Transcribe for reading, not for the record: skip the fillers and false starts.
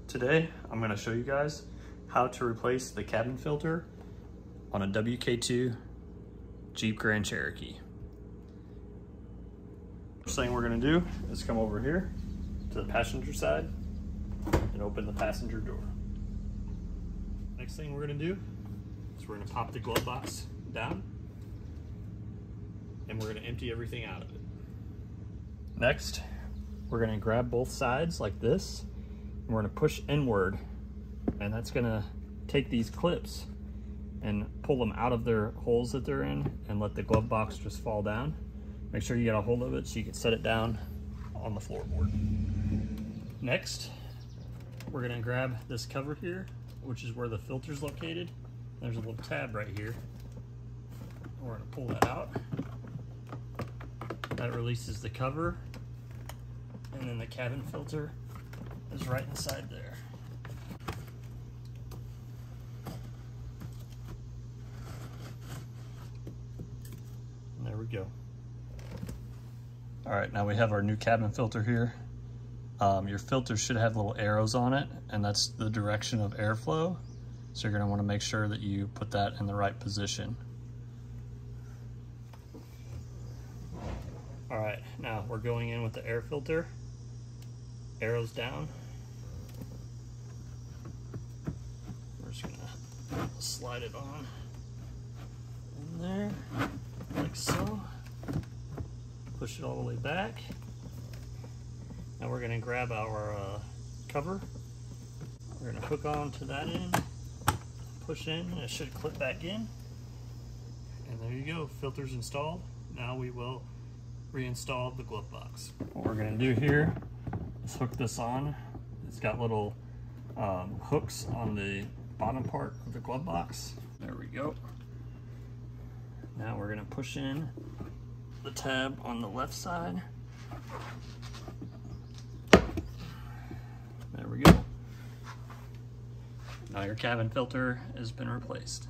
Today, I'm going to show you guys how to replace the cabin filter on a WK2 Jeep Grand Cherokee. First thing we're going to do is come over here to the passenger side and open the passenger door. Next thing we're going to do is we're going to pop the glove box down and we're going to empty everything out of it. Next, we're going to grab both sides like this. We're going to push inward, and that's going to take these clips and pull them out of their holes that they're in and let the glove box just fall down. Make sure you get a hold of it so you can set it down on the floorboard. Next, we're going to grab this cover here, which is where the filter is located. There's a little tab right here. We're going to pull that out. That releases the cover, and then the cabin filter is right inside there. And there we go. All right, now we have our new cabin filter here. Your filter should have little arrows on it, and that's the direction of airflow. So you're gonna wanna make sure that you put that in the right position. All right, now we're going in with the air filter. Arrows down. We're just gonna slide it on in there, like so. Push it all the way back. Now we're gonna grab our cover. We're gonna hook on to that end, push in, and it should clip back in. And there you go, filter's installed. Now we will reinstall the glove box. What we're gonna do here is hook this on. It's got little hooks on the bottom part of the glove box. There we go. Now we're gonna push in the tab on the left side. There we go. Now your cabin filter has been replaced.